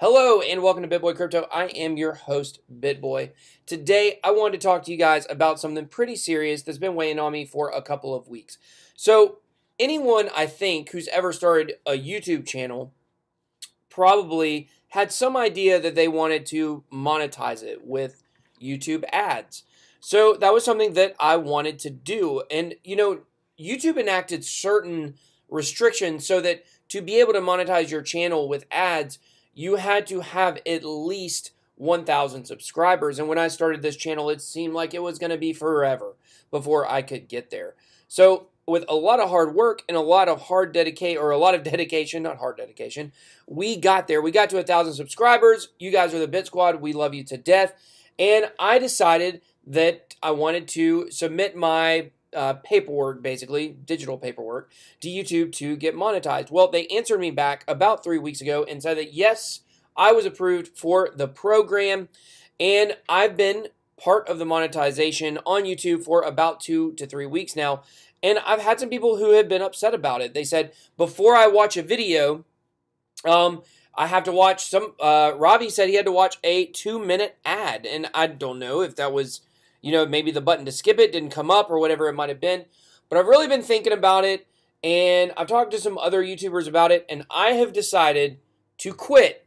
Hello and welcome to BitBoy Crypto. I am your host, BitBoy. Today, I wanted to talk to you guys about something pretty serious that's been weighing on me for a couple of weeks. So, anyone, I think, who's ever started a YouTube channel probably had some idea that they wanted to monetize it with YouTube ads. So, that was something that I wanted to do. And, YouTube enacted certain restrictions so that to be able to monetize your channel with ads, you had to have at least 1,000 subscribers. And when I started this channel, it seemed like it was going to be forever before I could get there. So with a lot of hard work and a lot of dedication, not hard dedication, we got there. We got to 1,000 subscribers. You guys are the Bit Squad. We love you to death. And I decided that I wanted to submit my paperwork, basically, digital paperwork, to YouTube to get monetized. Well, they answered me back about 3 weeks ago and said that, yes, I was approved for the program, and I've been part of the monetization on YouTube for about 2 to 3 weeks now, and I've had some people who have been upset about it. They said, before I watch a video, I have to watch Robbie said he had to watch a 2-minute ad, and I don't know if that was maybe the button to skip it didn't come up or whatever it might have been. But I've really been thinking about it, and I've talked to some other YouTubers about it, and I have decided to quit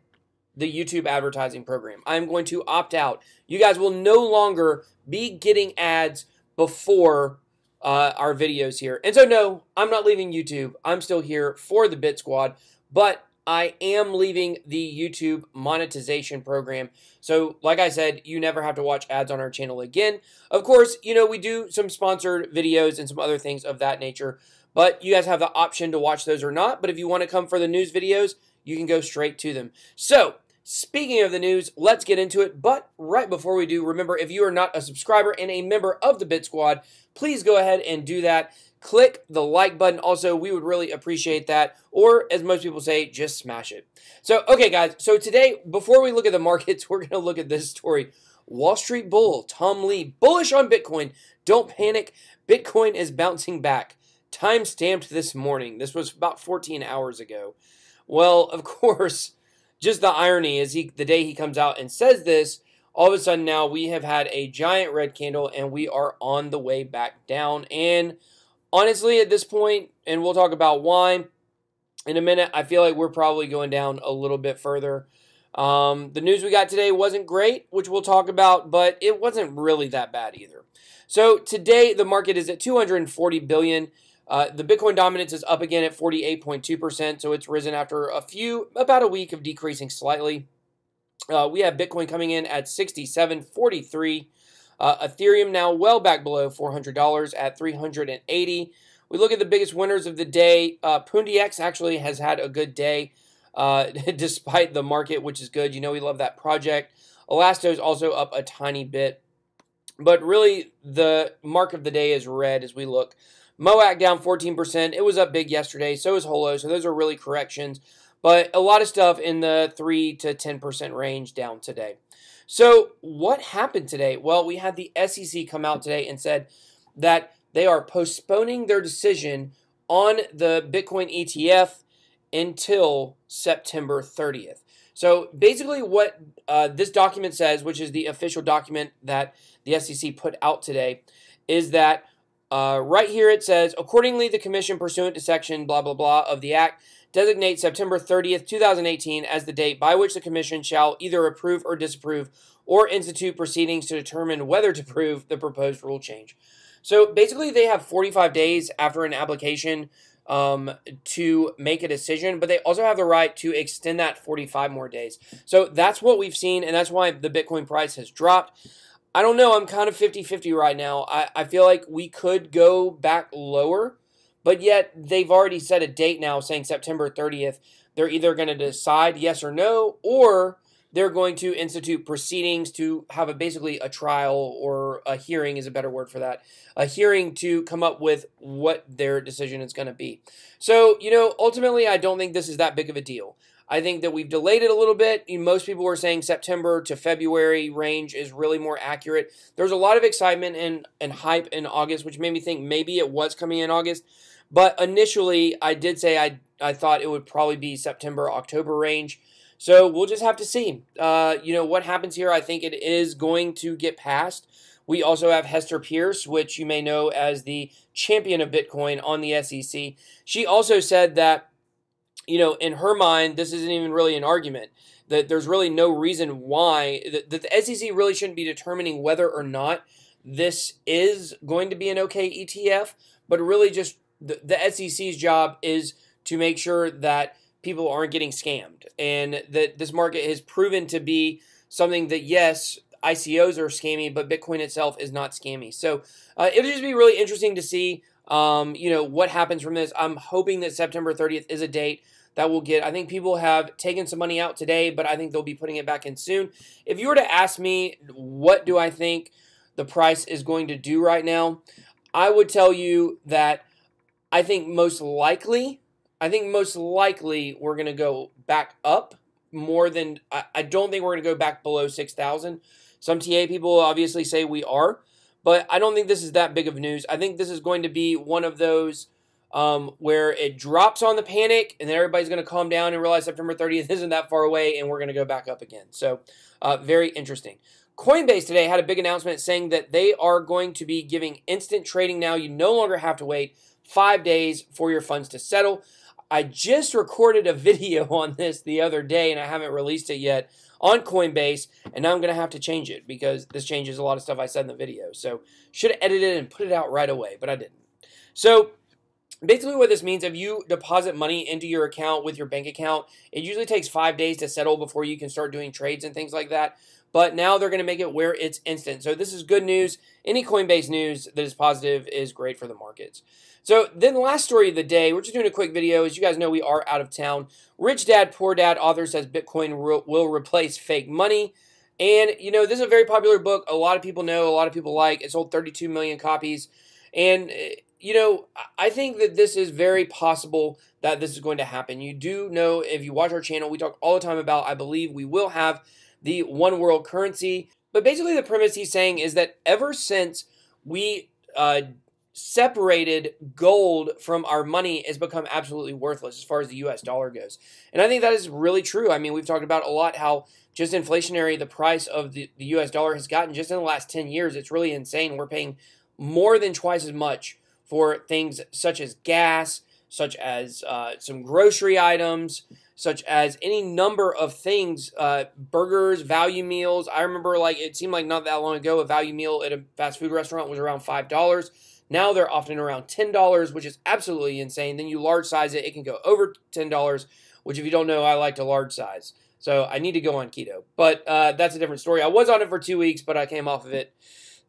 the YouTube advertising program. I'm going to opt out. You guys will no longer be getting ads before our videos here. And so, no, I'm not leaving YouTube. I'm still here for the Bit Squad, but I am leaving the YouTube monetization program. So, like I said, you never have to watch ads on our channel again. Of course, we do some sponsored videos and some other things of that nature, but you guys have the option to watch those or not. But if you want to come for the news videos, you can go straight to them. So, speaking of the news, let's get into it. But right before we do, remember, if you are not a subscriber and a member of the Bit Squad, please go ahead and do that. Click the like button. Also, we would really appreciate that. Or, as most people say, just smash it. So, okay, guys. So, today, before we look at the markets, we're going to look at this story. Wall Street Bull, Tom Lee, bullish on Bitcoin. Don't panic. Bitcoin is bouncing back. Time stamped this morning. This was about 14 hours ago. Well, of course, just the irony is the day he comes out and says this, all of a sudden now we have had a giant red candle and we are on the way back down. And honestly, at this point, and we'll talk about why in a minute, I feel like we're probably going down a little bit further. The news we got today wasn't great, which we'll talk about, but it wasn't really that bad either. So today, the market is at 240 billion. The Bitcoin dominance is up again at 48.2%, so it's risen after about a week of decreasing slightly. We have Bitcoin coming in at 67.43. Ethereum now well back below $400 at 380. We look at the biggest winners of the day. PundiX actually has had a good day despite the market, which is good. We love that project. Elasto is also up a tiny bit. But really, the mark of the day is red as we look. MOAC down 14%. It was up big yesterday. So is Holo. So those are really corrections. But a lot of stuff in the 3 to 10% range down today. So what happened today? Well, we had the SEC come out today and said that they are postponing their decision on the Bitcoin ETF until September 30th. So basically what this document says, which is the official document that the SEC put out today, is that right here it says, accordingly, the commission pursuant to section blah, blah, blah of the Act designates September 30th, 2018 as the date by which the commission shall either approve or disapprove or institute proceedings to determine whether to approve the proposed rule change. So basically they have 45 days after an application to make a decision, but they also have the right to extend that 45 more days. So that's what we've seen, and that's why the Bitcoin price has dropped. I don't know. I'm kind of 50-50 right now. I feel like we could go back lower, but yet they've already set a date now saying September 30th. They're either going to decide yes or no, or they're going to institute proceedings to have basically a trial, or a hearing is a better word for that. A hearing to come up with what their decision is going to be. So, ultimately, I don't think this is that big of a deal. I think that we've delayed it a little bit. Most people were saying September to February range is really more accurate. There's a lot of excitement and hype in August, which made me think maybe it was coming in August. But initially, I did say I thought it would probably be September, October range. So we'll just have to see, what happens here. I think it is going to get passed. We also have Hester Pierce, which you may know as the champion of Bitcoin on the SEC. She also said that, in her mind, this isn't even really an argument, that there's really no reason why, that the SEC really shouldn't be determining whether or not this is going to be an okay ETF, but really just the SEC's job is to make sure that people aren't getting scammed, and that this market has proven to be something that, yes, ICOs are scammy, but Bitcoin itself is not scammy. So it'll just be really interesting to see, what happens from this. I'm hoping that September 30th is a date that we'll get. I think people have taken some money out today, but I think they'll be putting it back in soon. If you were to ask me, what do I think the price is going to do right now, I would tell you that I think most likely we're going to go back up more than, I don't think we're going to go back below 6,000. Some TA people obviously say we are, but I don't think this is that big of news. I think this is going to be one of those where it drops on the panic, and then everybody's going to calm down and realize September 30th isn't that far away, and we're going to go back up again. So very interesting. Coinbase today had a big announcement saying that they are going to be giving instant trading now. You no longer have to wait 5 days for your funds to settle. I just recorded a video on this the other day, and I haven't released it yet on Coinbase, and now I'm going to have to change it because this changes a lot of stuff I said in the video. So should have edited it and put it out right away, but I didn't. So basically what this means, if you deposit money into your account with your bank account, it usually takes 5 days to settle before you can start doing trades and things like that. But now they're going to make it where it's instant. So this is good news. Any Coinbase news that is positive is great for the markets. So then the last story of the day, we're just doing a quick video. As you guys know, we are out of town. Rich Dad, Poor Dad author says Bitcoin will replace fake money. And, this is a very popular book. A lot of people know, a lot of people like. It sold 32 million copies. And, I think that this is very possible that this is going to happen. You do know, if you watch our channel, we talk all the time about, I believe we will have the one world currency. But basically the premise he's saying is that ever since we separated gold from our money, has become absolutely worthless as far as the US dollar goes. And I think that is really true. I mean, we've talked about a lot how just inflationary the price of the US dollar has gotten just in the last 10 years. It's really insane. We're paying more than twice as much for things such as gas, such as some grocery items, such as any number of things, burgers, value meals. I remember, it seemed like not that long ago, a value meal at a fast food restaurant was around $5. Now they're often around $10, which is absolutely insane. Then you large size it, it can go over $10, which if you don't know, I like to large size. So I need to go on keto. But that's a different story. I was on it for 2 weeks, but I came off of it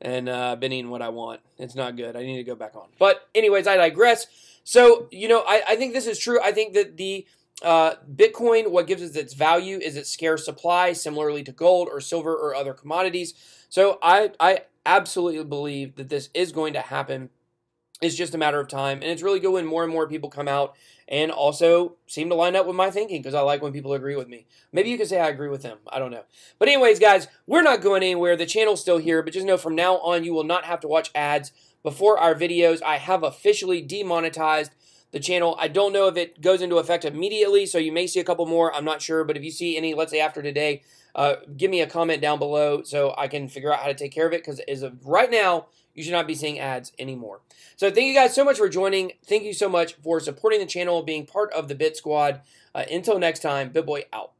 and been eating what I want. It's not good. I need to go back on. But anyways, I digress. So, I think this is true. I think that the Bitcoin, what gives it its value is its scarce supply, similarly to gold or silver or other commodities. So I absolutely believe that this is going to happen. It's just a matter of time. And it's really good when more and more people come out and also seem to line up with my thinking, because I like when people agree with me. Maybe you could say I agree with them. I don't know. But anyways, guys, we're not going anywhere. The channel's still here, but just know from now on, you will not have to watch ads before our videos. I have officially demonetized the channel. I don't know if it goes into effect immediately, so you may see a couple more. I'm not sure, but if you see any, let's say after today, give me a comment down below so I can figure out how to take care of it, because as of right now, you should not be seeing ads anymore. So thank you guys so much for joining. Thank you so much for supporting the channel, being part of the Bit Squad. Until next time, BitBoy out.